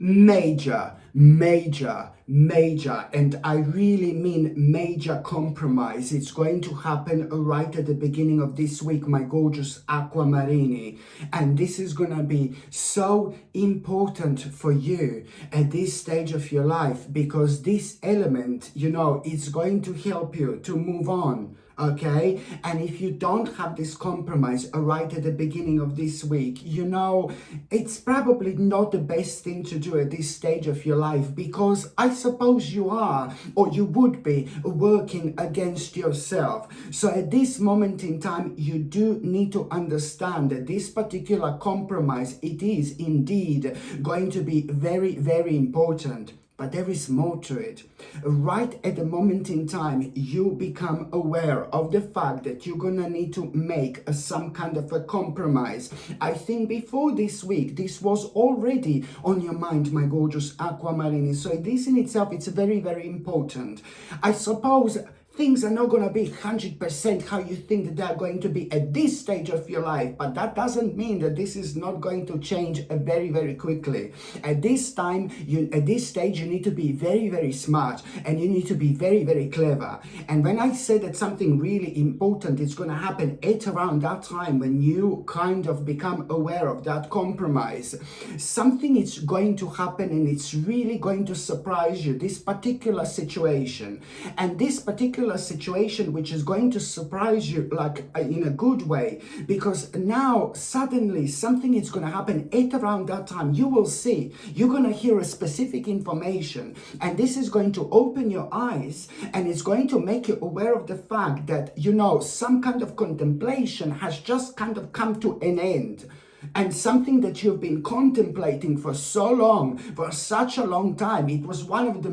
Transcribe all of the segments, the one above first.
Major, major, major, and I really mean major compromise. It's going to happen right at the beginning of this week, my gorgeous Aquamarini. And this is going to be so important for you at this stage of your life, because this element, it's going to help you to move on. Okay, and if you don't have this compromise right at the beginning of this week, it's probably not the best thing to do at this stage of your life, because I suppose you are, or you would be, working against yourself. So at this moment in time, you do need to understand that this particular compromise, it is indeed going to be very, very important. But there is more to it. Right at the moment in time, you become aware of the fact that you're gonna need to make some kind of a compromise. I think before this week, this was already on your mind, my gorgeous Aquamarini. So this in itself, it's very, very important. I suppose things are not going to be 100% how you think that they're going to be at this stage of your life, but that doesn't mean that this is not going to change very, very quickly. At this time, at this stage, you need to be very, very smart, and you need to be very, very clever. And when I say that something really important is going to happen at around that time, when you kind of become aware of that compromise, something is going to happen, and it's really going to surprise you, this particular situation. And this particular situation, which is going to surprise you like in a good way, because now suddenly something is going to happen at around that time. You will see, you're going to hear a specific information, and this is going to open your eyes, and it's going to make you aware of the fact that some kind of contemplation has just kind of come to an end. And something that you've been contemplating for so long, for such a long time, it was one of the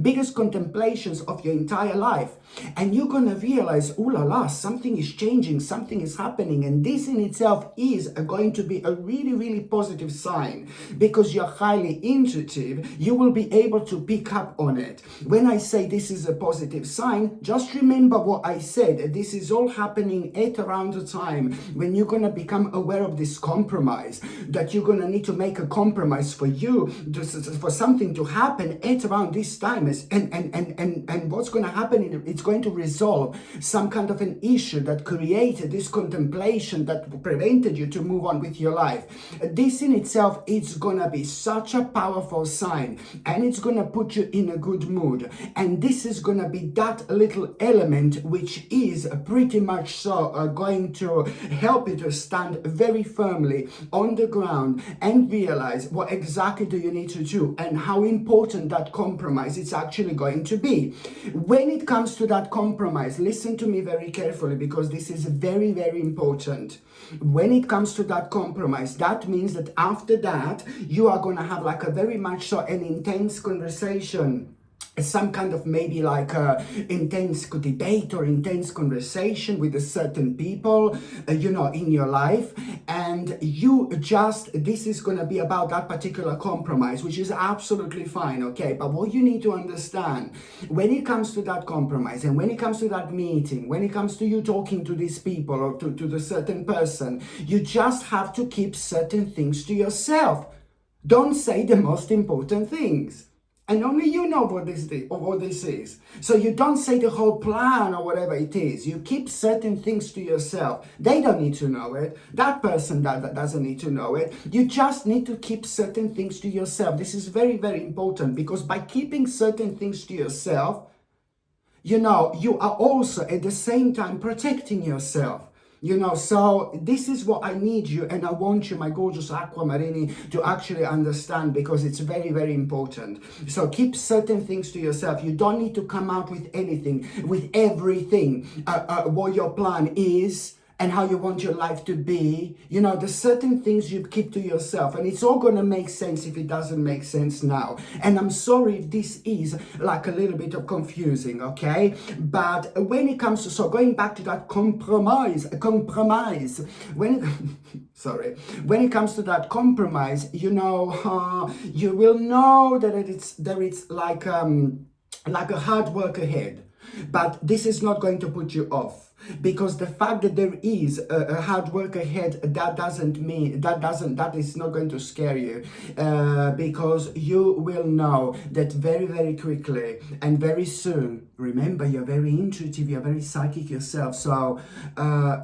biggest contemplations of your entire life. And you're going to realize, ooh la la, something is changing, something is happening. And this in itself is going to be a really, really positive sign, because you're highly intuitive. You will be able to pick up on it. When I say this is a positive sign, just remember what I said. This is all happening at around the time when you're going to become aware of this compromise, that you're going to need to make a compromise for you, for something to happen at around this time. And what's going to happen, it's going to resolve some kind of an issue that created this contemplation that prevented you to move on with your life. This in itself, it's going to be such a powerful sign, and it's going to put you in a good mood. And this is going to be that little element which is pretty much so going to help you to stand very firmly on the ground and realize what exactly do you need to do, and how important that compromise is actually going to be. When it comes to that compromise, listen to me very carefully, because this is very, very important. When it comes to that compromise, that means that after that, you are going to have like a very much so an intense conversation, some kind of maybe like a intense debate or intense conversation with a certain people, in your life. And this is going to be about that particular compromise, which is absolutely fine, okay? But what you need to understand, when it comes to that compromise, and when it comes to that meeting, when it comes to you talking to these people or to the certain person, you just have to keep certain things to yourself. Don't say the most important things. And only you know what this is. So you don't say the whole plan or whatever it is. You keep certain things to yourself. They don't need to know it. That person that doesn't need to know it. You just need to keep certain things to yourself. This is very, very important, because by keeping certain things to yourself, you are also at the same time protecting yourself. So this is what I need you, and I want you, my gorgeous Aquamarini, to actually understand, because it's very, very important. So keep certain things to yourself. You don't need to come out with anything, with everything, what your plan is, and how you want your life to be. There's certain things you keep to yourself, and it's all going to make sense if it doesn't make sense now. And I'm sorry if this is like a little bit of confusing, okay? But when it comes to, so going back to that compromise, when it comes to that compromise, you will know that there is like a hard work ahead. But this is not going to put you off. Because the fact that there is a hard work ahead, that is not going to scare you, because you will know that very, very quickly and very soon. Remember, you're very intuitive, you're very psychic yourself, so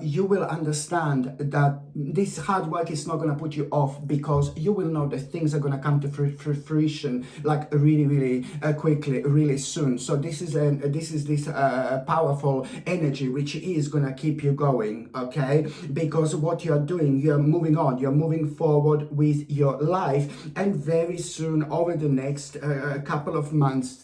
you will understand that this hard work is not going to put you off, because you will know that things are going to come to fruition like really, really quickly, really soon. So this is this powerful energy which is going to keep you going, okay? Because what you're doing, you're moving on, you're moving forward with your life, and very soon, over the next couple of months,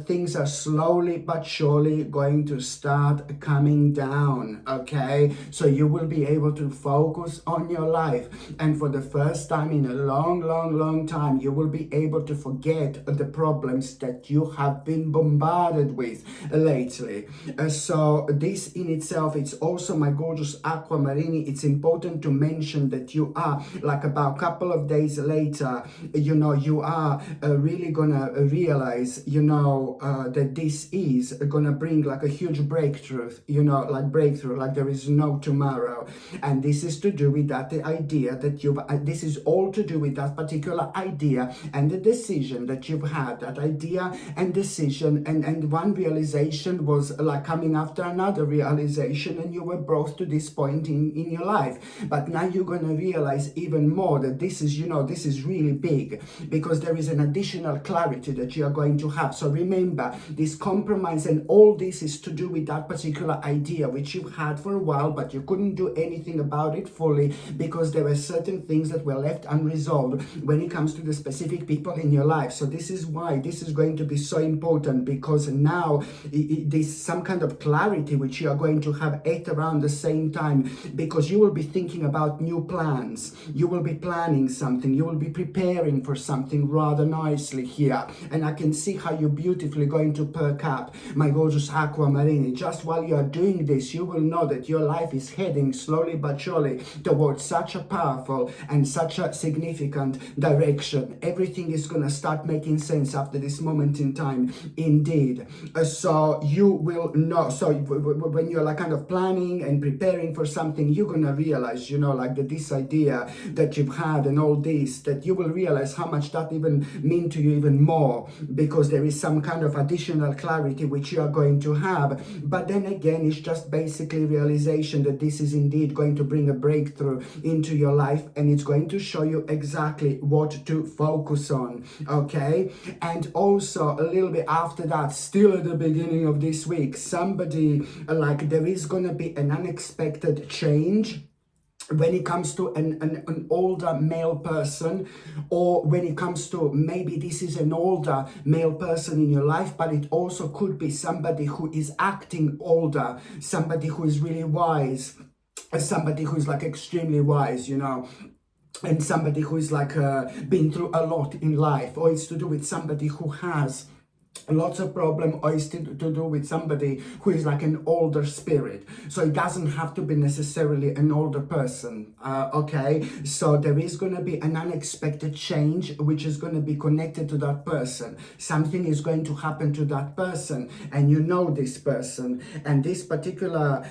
things are slowly but surely going to start coming down, okay? So you will be able to focus on your life, and for the first time in a long time, you will be able to forget the problems that you have been bombarded with lately. So this in itself, it's also, my gorgeous aquamarine, it's important to mention that you are, like, about a couple of days later, you know, you are really gonna realize, you know, that this is gonna bring like a huge breakthrough, you know, like there is no tomorrow. And this is to do with that, the idea that you've, this is all to do with that particular idea and the decision that you've had, that idea and decision, and one realization was like coming after another realization, and you were brought to this point in your life. But now you're gonna realize even more that this is, you know, this is really big, because there is an additional clarity that you are going to have. So remember, this compromise and all this is to do with that particular idea which you've had for a while, but you couldn't do anything about it fully because there were certain things that were left unresolved when it comes to the specific people in your life. So this is why this is going to be so important, because now there's some kind of clarity which you are going to have at around the same time, because you will be thinking about new plans, you will be planning something, you will be preparing for something rather nicely here. And I can see how you're beautifully going to perk up, my gorgeous aquamarine. Just while you are doing this, you will know that your life is heading slowly but surely towards such a powerful and such a significant direction. Everything is going to start making sense after this moment in time, indeed. So you will know, so when you're like kind of planning and preparing for something, you're going to realize, you know, like that this idea that you've had and all this, that you will realize how much that even mean to you even more, because there is some kind of additional clarity which you are going to have. But then again, it's just basically realization that this is indeed going to bring a breakthrough into your life, and it's going to show you exactly what to focus on, okay? And also a little bit after that, still at the beginning of this week, somebody, like, there is going to be an unexpected change when it comes to an older male person, or when it comes to, maybe this is an older male person in your life, but it also could be somebody who is acting older, somebody who is really wise, somebody who is like extremely wise, you know, and somebody who is like been through a lot in life, or it's to do with somebody who has lots of problem, or is to do with somebody who is like an older spirit. So it doesn't have to be necessarily an older person, okay? So there is going to be an unexpected change which is going to be connected to that person. Something is going to happen to that person, and you know this person, and this particular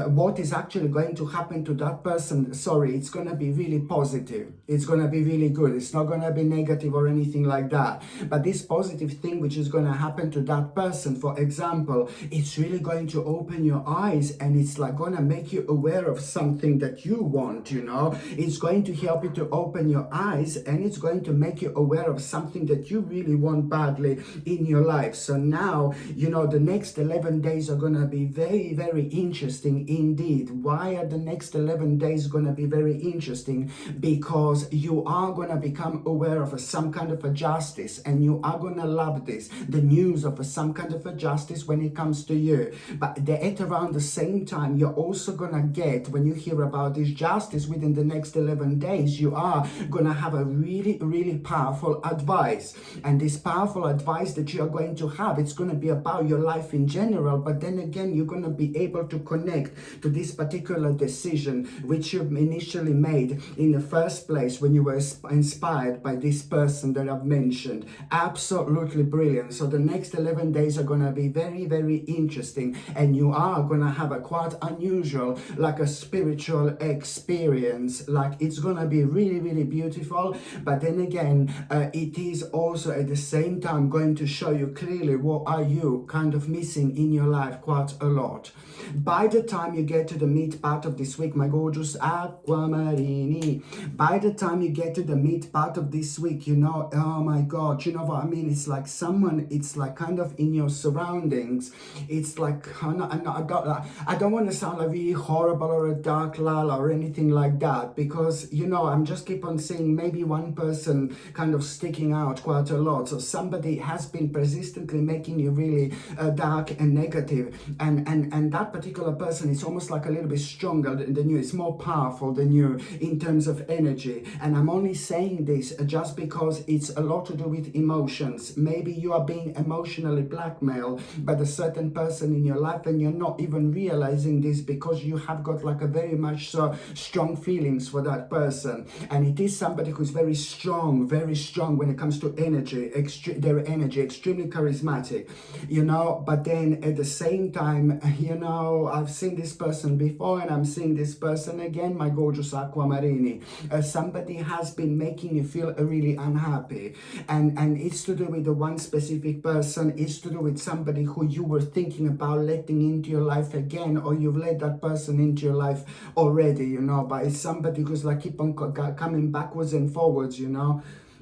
what is actually going to happen to that person, sorry, it's going to be really positive, it's going to be really good, it's not going to be negative or anything like that. But this positive thing which is going to happen to that person, for example, it's really going to open your eyes, and it's like going to make you aware of something that you want, you know. It's going to help you to open your eyes, and it's going to make you aware of something that you really want badly in your life. So now, you know, the next 11 days are going to be very, very interesting indeed. Why are the next 11 days going to be very interesting? Because you are going to become aware of some kind of a justice, and you are going to love this, the news of some kind of a justice when it comes to you. But at around the same time, you're also gonna get, when you hear about this justice within the next 11 days, you are gonna have a really, really powerful advice. And this powerful advice that you are going to have, it's gonna be about your life in general, but then again, you're gonna be able to connect to this particular decision which you initially made in the first place when you were inspired by this person that I've mentioned. Absolutely brilliant. So So the next 11 days are going to be very, very interesting, and you are going to have a quite unusual, like a spiritual experience. Like it's going to be really, really beautiful. But then again, it is also at the same time going to show you clearly what are you kind of missing in your life quite a lot. By the time you get to the mid part of this week, my gorgeous aquamarini, by the time you get to the mid part of this week, you know, oh my God, you know what I mean? It's like someone, it's like kind of in your surroundings. It's like, I don't want to sound like really horrible or a dark lala or anything like that, because, you know, I'm just keep on seeing maybe one person kind of sticking out quite a lot. So somebody has been persistently making you really dark and negative, and that particular person is almost like a little bit stronger than you. It's more powerful than you in terms of energy. And I'm only saying this just because it's a lot to do with emotions. Maybe you are being emotionally blackmailed by a certain person in your life, and you're not even realizing this because you have got like a very much so strong feelings for that person. And it is somebody who's very strong when it comes to energy, their energy, extremely charismatic, you know. But then at the same time, you know, I've seen this person before and I'm seeing this person again, my gorgeous aquamarini. Somebody has been making you feel really unhappy, and it's to do with the one specific person. It's to do with somebody who you were thinking about letting into your life again, or you've let that person into your life already, you know. But it's somebody who's like keep on coming backwards and forwards, you know.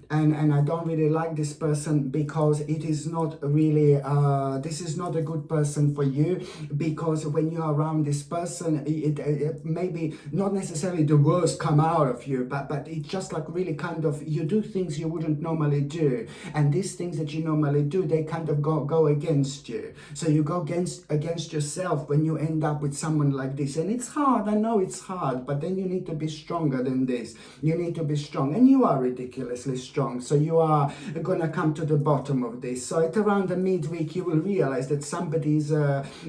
And I don't really like this person, because it is not really, this is not a good person for you, because when you're around this person, it maybe not necessarily the worst come out of you, but it's just like really kind of, you do things you wouldn't normally do, and these things that you normally do, they kind of go against you. So you go against yourself when you end up with someone like this, and it's hard. I know it's hard, but then you need to be stronger than this. You need to be strong, and you are ridiculously strong. So you are gonna come to the bottom of this. So at around the midweek, you will realize that somebody's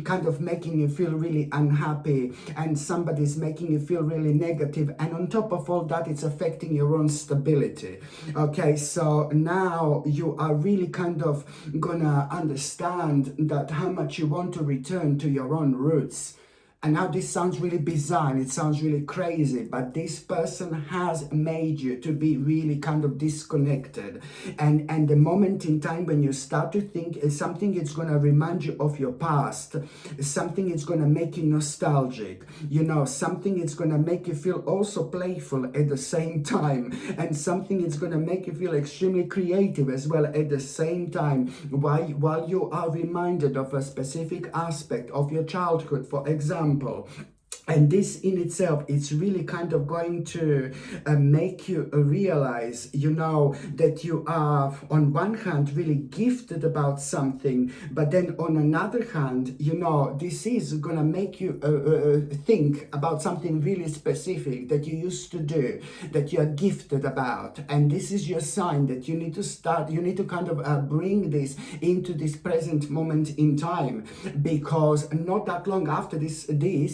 kind of making you feel really unhappy, and somebody's making you feel really negative, and on top of all that, it's affecting your own stability. Okay, so now you are really kind of gonna understand that how much you want to return to your own roots. And now this sounds really bizarre and it sounds really crazy, but this person has made you to be really kind of disconnected. And the moment in time when you start to think something is going to remind you of your past, something is going to make you nostalgic, you know, something is going to make you feel also playful at the same time, and something is going to make you feel extremely creative as well at the same time, while you are reminded of a specific aspect of your childhood, for example. And this in itself, it's really kind of going to make you realize, you know, that you are on one hand really gifted about something, but then on another hand, you know, this is going to make you think about something really specific that you used to do, that you are gifted about. And this is your sign that you need to start, you need to kind of bring this into this present moment in time, because not that long after this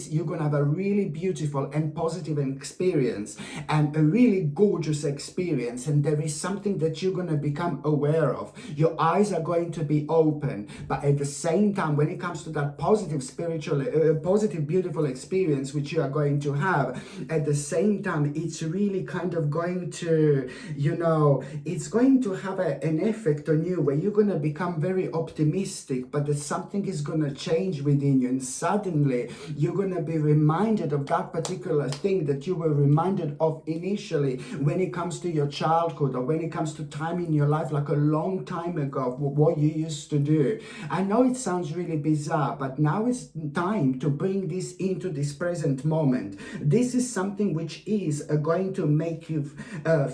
you're going to have a really beautiful and positive experience, and a really gorgeous experience, and there is something that you're going to become aware of. Your eyes are going to be open, but at the same time, when it comes to that positive spiritual positive beautiful experience which you are going to have, at the same time, it's really kind of going to, you know, it's going to have an effect on you where you're going to become very optimistic, but that something is going to change within you, and suddenly you're going to be reminded of that particular thing that you were reminded of initially when it comes to your childhood, or when it comes to time in your life, like a long time ago, what you used to do. I know it sounds really bizarre, but now it's time to bring this into this present moment. This is something which is going to make you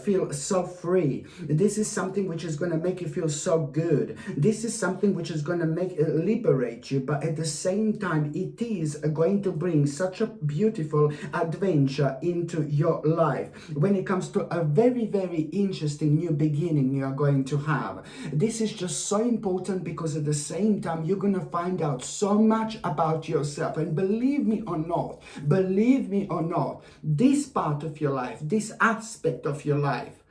feel so free. This is something which is going to make you feel so good. This is something which is going to make liberate you, but at the same time, it is going to bring such a beautiful adventure into your life when it comes to a very, very interesting new beginning you are going to have. This is just so important, because at the same time, you're going to find out so much about yourself. And believe me or not, this part of your life, this aspect of your life,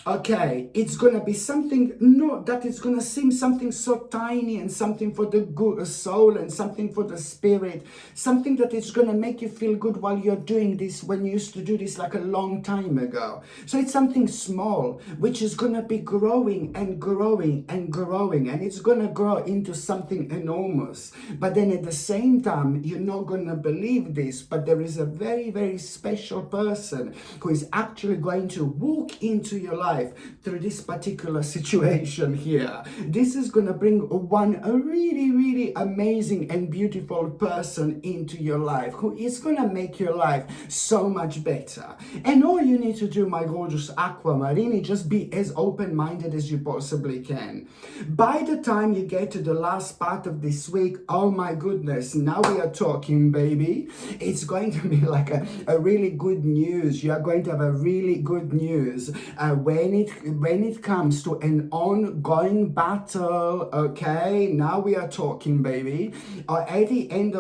Okay, it's gonna be something, no, that is gonna seem something so tiny and something for the good soul and something for the spirit, something that is gonna make you feel good while you're doing this, when you used to do this like a long time ago. So it's something small, which is gonna be growing and growing and growing, and it's gonna grow into something enormous. But then at the same time, you're not gonna believe this, but there is a very, very special person who is actually going to walk into your life through this particular situation here. This is gonna bring a really, really amazing and beautiful person into your life, who is gonna make your life so much better. And all you need to do, my gorgeous Aquamarine, just be as open-minded as you possibly can. By the time you get to the last part of this week, oh my goodness, now we are talking, baby. It's going to be like a really good news. You are going to have a really good news when it comes to an ongoing battle. Okay, now we are talking, baby. At the end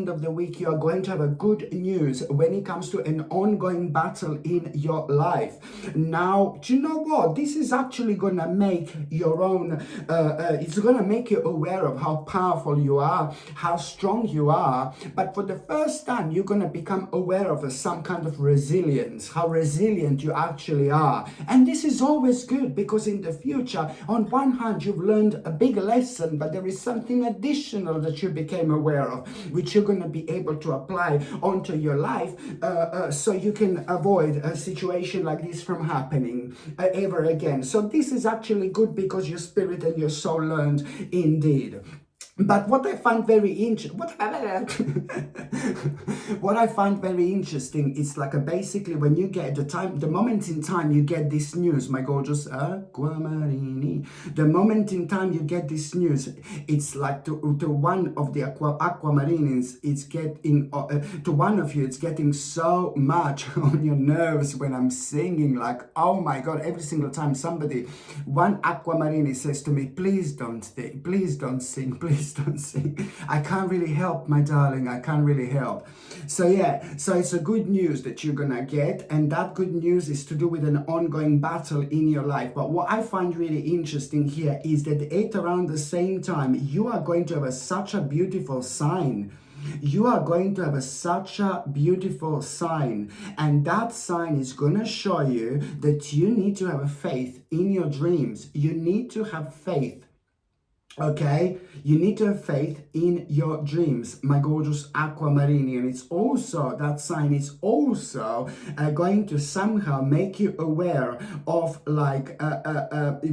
of the week, you are going to have a good news when it comes to an ongoing battle in your life. Now, do you know what? This is actually gonna make your own. It's gonna make you aware of how powerful you are, how strong you are. But for the first time, you're gonna become aware of some kind of resilience, how resilient you actually are. And this is always good, because in the future, on one hand, you've learned a big lesson, but there is something additional that you became aware of, which you're gonna be able to apply onto your life, so you can avoid a situation like this from happening ever again. So this is actually good, because your spirit and your soul learned indeed. But what I find very interesting, what I find very interesting is like basically when you get the moment in time you get this news, my gorgeous Aquamarini, the moment in time you get this news, it's like to one of the Aquamarines, it's getting, to one of you, it's getting so much on your nerves when I'm singing, like, oh my God, every single time one Aquamarine says to me, please don't sing, please don't sing, please don't sing. I can't really help, my darling, I can't really help. So yeah, so it's a good news that you're gonna get, and that good news is to do with an ongoing battle in your life. But what I find really interesting here is that at around the same time, you are going to have such a beautiful sign. You are going to have such a beautiful sign, and that sign is going to show you that you need to have faith in your dreams. You need to have faith. Okay, you need to have faith in your dreams, my gorgeous Aquamarini, and it's also, that sign is also going to somehow make you aware of like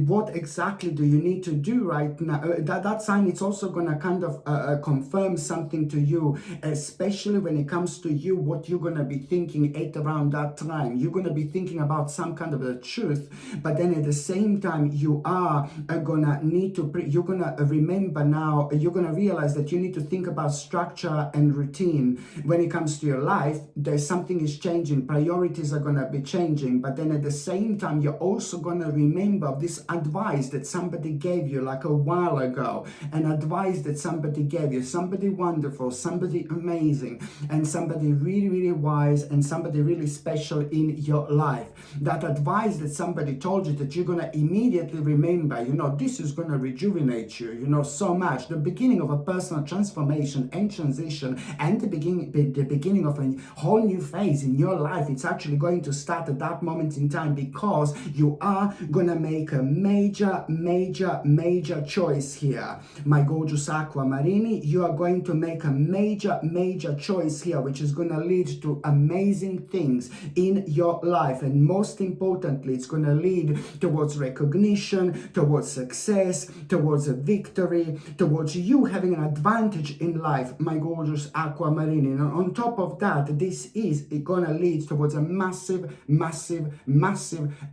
what exactly do you need to do right now. That sign is also going to kind of confirm something to you, especially when it comes to you, what you're going to be thinking at around that time. You're going to be thinking about some kind of a truth, but then at the same time you are gonna need to you're gonna remember now, you're going to realize that you need to think about structure and routine when it comes to your life. There's something is changing, priorities are going to be changing, but then at the same time you're also going to remember this advice that somebody gave you like a while ago, an advice that somebody gave you, somebody wonderful, somebody amazing, and somebody really, really wise, and somebody really special in your life. That advice that somebody told you that you're going to immediately remember, you know, this is going to rejuvenate you, you know, so much. The beginning of a personal transformation and transition, and the beginning of a whole new phase in your life. It's actually going to start at that moment in time, because you are gonna make a major choice here, my gorgeous Aquamarini. You are going to make a major choice here, which is gonna lead to amazing things in your life, and most importantly, it's gonna lead towards recognition, towards success, towards a victory, towards you having an advantage in life, my gorgeous Aquamarine. And on top of that, this is gonna lead towards a massive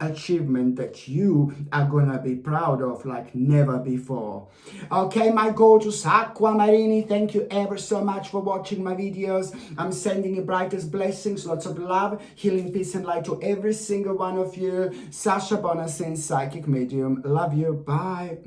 achievement that you are gonna be proud of like never before. Okay, my gorgeous Aquamarine, thank you ever so much for watching my videos. I'm sending you brightest blessings, lots of love, healing, peace and light to every single one of you. Sasha Bonasin, psychic medium. Love you. Bye.